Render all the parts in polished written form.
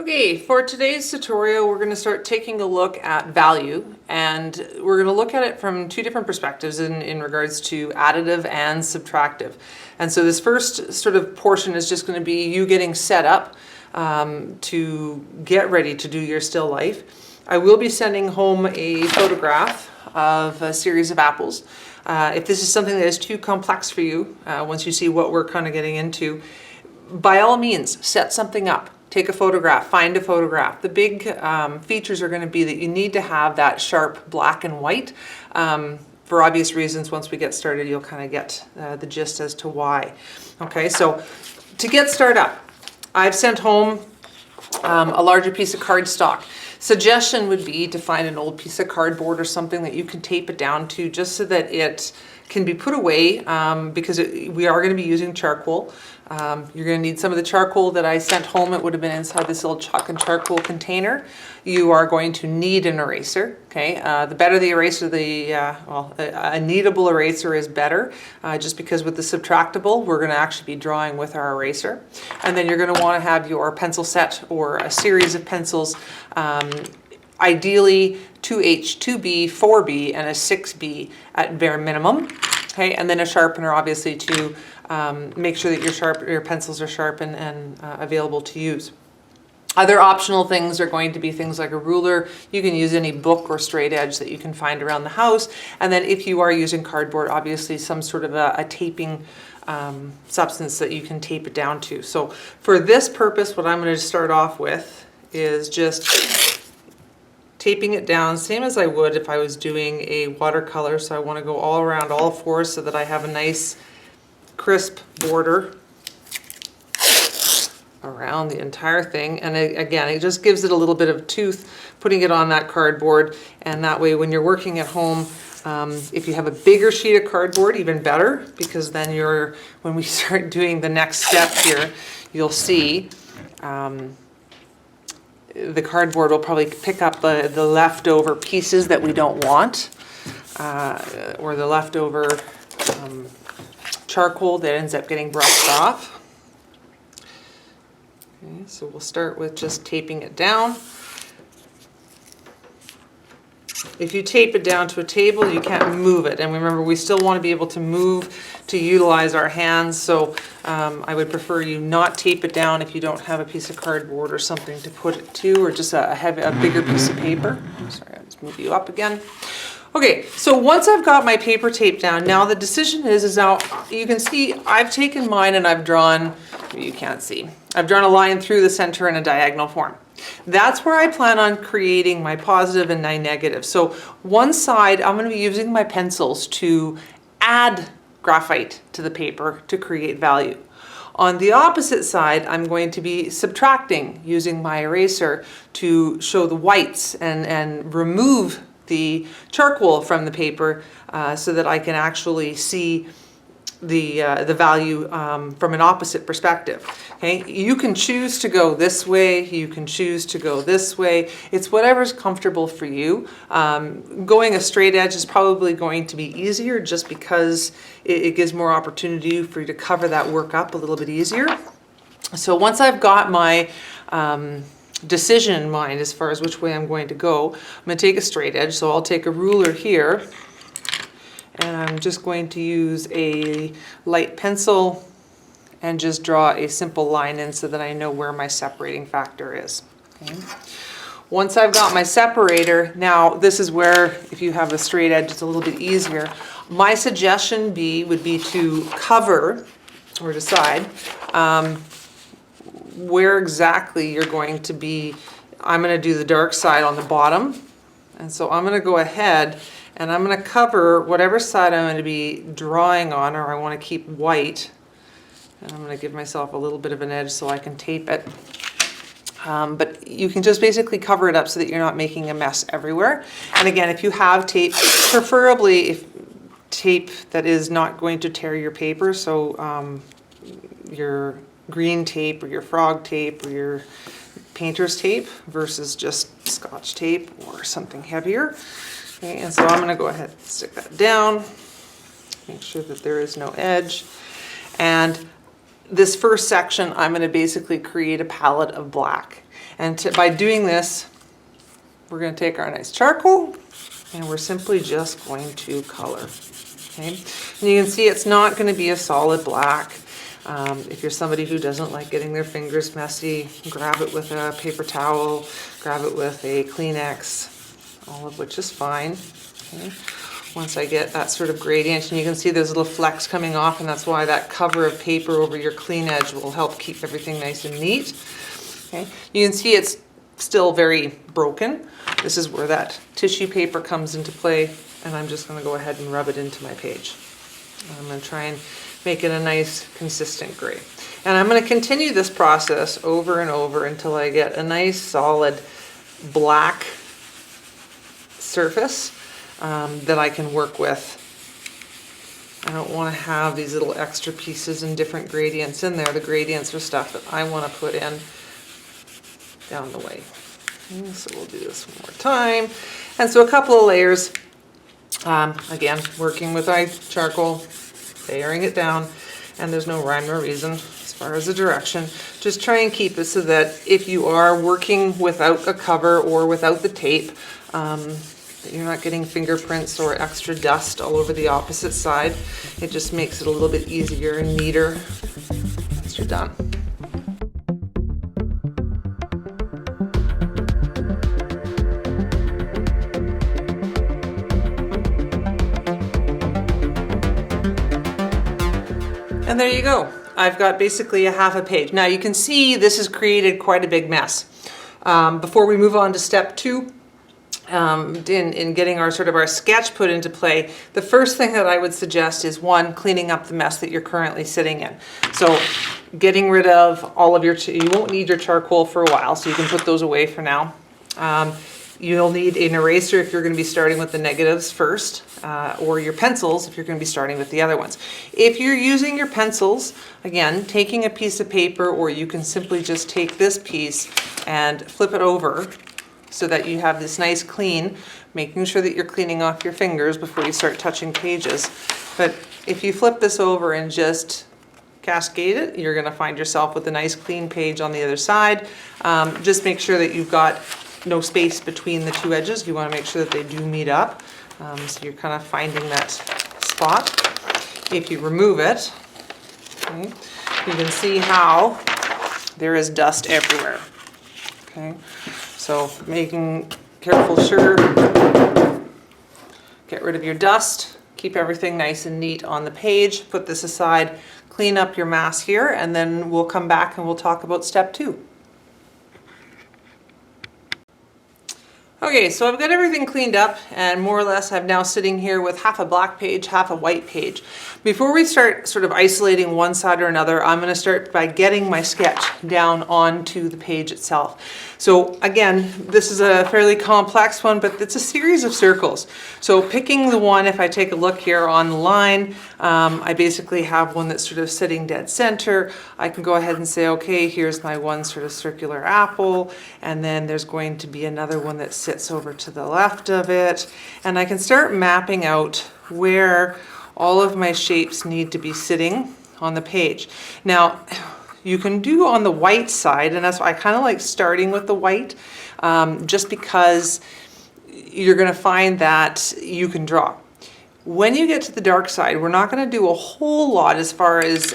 Okay, for today's tutorial, we're going to start taking a look at value, and we're going to look at it from two different perspectives in regards to additive and subtractive. And so this first sort of portion is just going to be you getting set up to get ready to do your still life. I will be sending home a photograph of a series of apples. If this is something that is too complex for you, once you see what we're kind of getting into, by all means, set something up. Take a photograph, find a photograph. The big features are going to be that you need to have that sharp black and white. For obvious reasons, once we get started, you'll kind of get the gist as to why. Okay, so to get started up, I've sent home a larger piece of cardstock. Suggestion would be to find an old piece of cardboard or something that you can tape it down to just so that it can be put away because we are going to be using charcoal. You're going to need some of the charcoal that I sent home. It would have been inside this little chalk and charcoal container. You are going to need an eraser. Okay, the better the eraser, a kneadable eraser is better, just because with the subtractable, we're going to actually be drawing with our eraser. And then you're going to want to have your pencil set or a series of pencils, ideally 2H, 2B, 4B, and a 6B at bare minimum. Okay, and then a sharpener, obviously, to make sure that your pencils are sharp and available to use. Other optional things are going to be things like a ruler. You can use any book or straight edge that you can find around the house. And then if you are using cardboard, obviously some sort of a taping substance that you can tape it down to. So for this purpose, what I'm going to start off with is just taping it down, same as I would if I was doing a watercolor. So I want to go all around all fours so that I have a nice crisp border around the entire thing. And again, it just gives it a little bit of tooth putting it on that cardboard, and that way when you're working at home, if you have a bigger sheet of cardboard, even better, because then when we start doing the next step here, you'll see the cardboard will probably pick up the leftover pieces that we don't want, or the leftover charcoal that ends up getting brushed off. Okay, so we'll start with just taping it down. If you tape it down to a table, you can't move it. And remember, we still want to be able to move to utilize our hands. So I would prefer you not tape it down if you don't have a piece of cardboard or something to put it to, or just a bigger piece of paper. Sorry, I'll just move you up again. Okay, so once I've got my paper taped down, now the decision is now, you can see I've taken mine and I've drawn, you can't see, I've drawn a line through the center in a diagonal form. That's where I plan on creating my positive and my negative. So one side, I'm going to be using my pencils to add graphite to the paper to create value. On the opposite side, I'm going to be subtracting using my eraser to show the whites and remove the charcoal from the paper so that I can actually see the value from an opposite perspective. Okay, you can choose to go this way, you can choose to go this way. It's whatever's comfortable for you. Going a straight edge is probably going to be easier just because it gives more opportunity for you to cover that work up a little bit easier. So once I've got my decision in mind as far as which way I'm going to go, I'm going to take a straight edge. So I'll take a ruler here, and I'm just going to use a light pencil and just draw a simple line in so that I know where my separating factor is. Okay. Once I've got my separator, now this is where, if you have a straight edge, it's a little bit easier. My suggestion would be to cover or decide where exactly you're going to be. I'm going to do the dark side on the bottom, and so I'm going to go ahead and I'm going to cover whatever side I'm going to be drawing on, or I want to keep white, and I'm going to give myself a little bit of an edge so I can tape it. But you can just basically cover it up so that you're not making a mess everywhere. And again, if you have tape, preferably tape that is not going to tear your paper, so your green tape or your frog tape or your painter's tape versus just Scotch tape or something heavier. Okay, and so I'm going to go ahead and stick that down, make sure that there is no edge. And this first section, I'm going to basically create a palette of black. And by doing this, we're going to take our nice charcoal and we're simply just going to color. Okay, and you can see it's not going to be a solid black. If you're somebody who doesn't like getting their fingers messy, grab it with a paper towel, grab it with a Kleenex, all of which is fine. Okay. Once I get that sort of gradient, and you can see there's little flecks coming off, and that's why that cover of paper over your clean edge will help keep everything nice and neat. Okay. You can see it's still very broken. This is where that tissue paper comes into play, and I'm just going to go ahead and rub it into my page. I'm going to try and make it a nice consistent gray. And I'm going to continue this process over and over until I get a nice solid black surface that I can work with. I don't want to have these little extra pieces and different gradients in there. The gradients are stuff that I want to put in down the way. Okay, so we'll do this one more time. And so a couple of layers. Again, working with my charcoal, layering it down, and there's no rhyme or reason as far as the direction. Just try and keep it so that if you are working without a cover or without the tape, that you're not getting fingerprints or extra dust all over the opposite side. It just makes it a little bit easier and neater once you're done. And there you go. I've got basically a half a page. Now you can see this has created quite a big mess. Before we move on to step 2, in getting our sketch put into play, the first thing that I would suggest is, one, cleaning up the mess that you're currently sitting in. So getting rid of all of you won't need your charcoal for a while, so you can put those away for now. You'll need an eraser if you're going to be starting with the negatives first, or your pencils if you're going to be starting with the other ones. If you're using your pencils, again, taking a piece of paper, or you can simply just take this piece and flip it over so that you have this nice clean, making sure that you're cleaning off your fingers before you start touching pages. But if you flip this over and just cascade it, you're going to find yourself with a nice clean page on the other side. Just make sure that you've got no space between the two edges. You want to make sure that they do meet up. So you're kind of finding that spot. If you remove it, okay, you can see how there is dust everywhere. Okay, so making careful sure, get rid of your dust, keep everything nice and neat on the page, put this aside, clean up your mass here, and then we'll come back and we'll talk about step 2. Okay, so I've got everything cleaned up, and more or less I'm now sitting here with half a black page, half a white page. Before we start sort of isolating one side or another, I'm going to start by getting my sketch down onto the page itself. So again, this is a fairly complex one, but it's a series of circles. So picking the one, if I take a look here on the line, I basically have one that's sort of sitting dead center. I can go ahead and say, okay, here's my one sort of circular apple, and then there's going to be another one that sits over to the left of it, and I can start mapping out where all of my shapes need to be sitting on the page. Now, you can do on the white side, and that's why I kind of like starting with the white, just because you're going to find that you can draw. When you get to the dark side, we're not going to do a whole lot as far as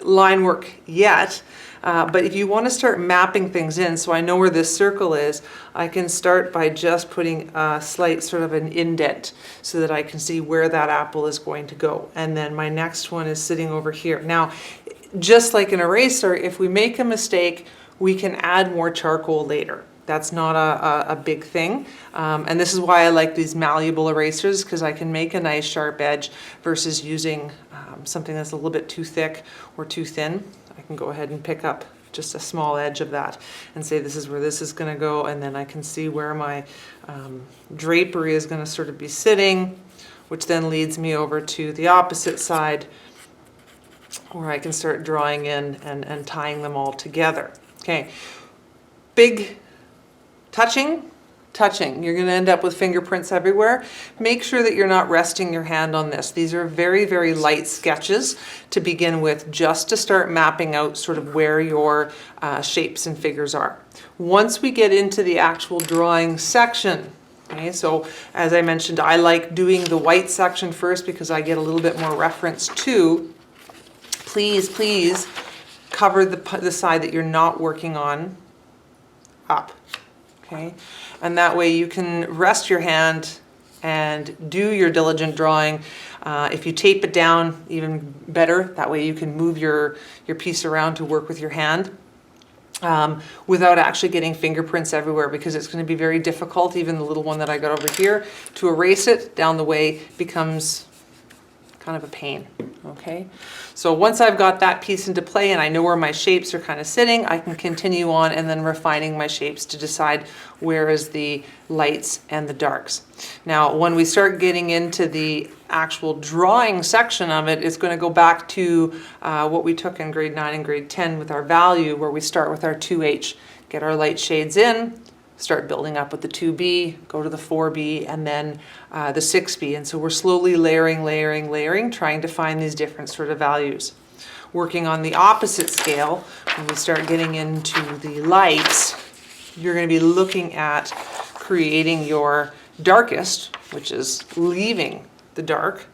line work yet, but if you want to start mapping things in, so I know where this circle is, I can start by just putting a slight sort of an indent so that I can see where that apple is going to go. And then my next one is sitting over here. Now, just like an eraser, if we make a mistake, we can add more charcoal later. That's not a big thing. And this is why I like these malleable erasers, because I can make a nice sharp edge versus using something that's a little bit too thick or too thin. I can go ahead and pick up just a small edge of that and say this is where this is going to go, and then I can see where my drapery is going to sort of be sitting, which then leads me over to the opposite side where I can start drawing in and tying them all together. Okay, big touching touching. You're going to end up with fingerprints everywhere. Make sure that you're not resting your hand on this. These are very, very light sketches to begin with, just to start mapping out sort of where your shapes and figures are. Once we get into the actual drawing section, okay, so as I mentioned, I like doing the white section first because I get a little bit more reference to. Please cover the side that you're not working on up. Okay, and that way you can rest your hand and do your diligent drawing. If you tape it down, even better. That way you can move your piece around to work with your hand without actually getting fingerprints everywhere, because it's going to be very difficult, even the little one that I got over here, to erase it down the way becomes kind of a pain. Okay, so once I've got that piece into play and I know where my shapes are kind of sitting, I can continue on and then refining my shapes to decide where is the lights and the darks. Now, when we start getting into the actual drawing section of it, it's going to go back to what we took in grade 9 and grade 10 with our value, where we start with our 2H, get our light shades in, start building up with the 2B, go to the 4B, and then the 6B. And so we're slowly layering, trying to find these different sort of values. Working on the opposite scale, when we start getting into the lights, you're going to be looking at creating your darkest, which is leaving the dark.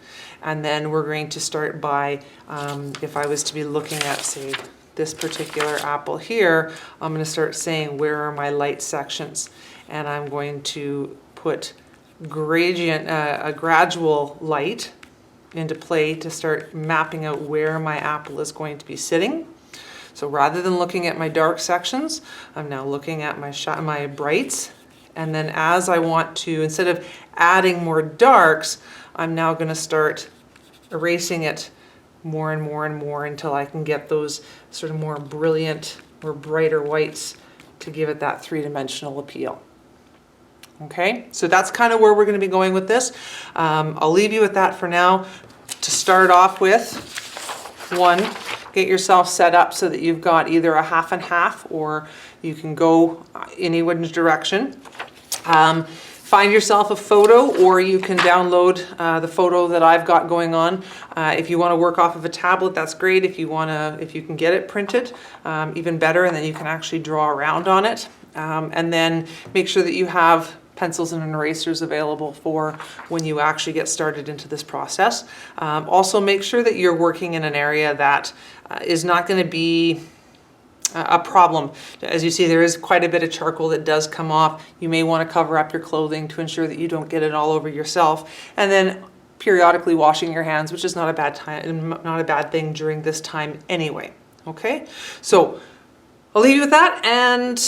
And then we're going to start by, if I was to be looking at, say, this particular apple here, I'm going to start saying, where are my light sections? And I'm going to put gradient, a gradual light into play to start mapping out where my apple is going to be sitting. So rather than looking at my dark sections, I'm now looking at my brights. And then as I want to, instead of adding more darks, I'm now going to start erasing it more and more until I can get those sort of more brilliant or brighter whites to give it that three-dimensional appeal. Okay, so that's kind of where we're going to be going with this. I'll leave you with that for now. To start off with, one, get yourself set up so that you've got either a half and half, or you can go any which direction. Find yourself a photo, or you can download the photo that I've got going on. If you want to work off of a tablet, that's great. If you can get it printed, even better, and then you can actually draw around on it. And then make sure that you have pencils and erasers available for when you actually get started into this process. Also make sure that you're working in an area that is not going to be a problem. As you see, there is quite a bit of charcoal that does come off. You may want to cover up your clothing to ensure that you don't get it all over yourself. And then periodically washing your hands, which is not a bad thing during this time anyway. Okay, so I'll leave you with that, and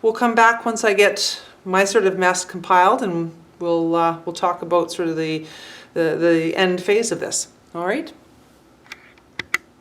we'll come back once I get my sort of mess compiled, and we'll talk about sort of the end phase of this. All right.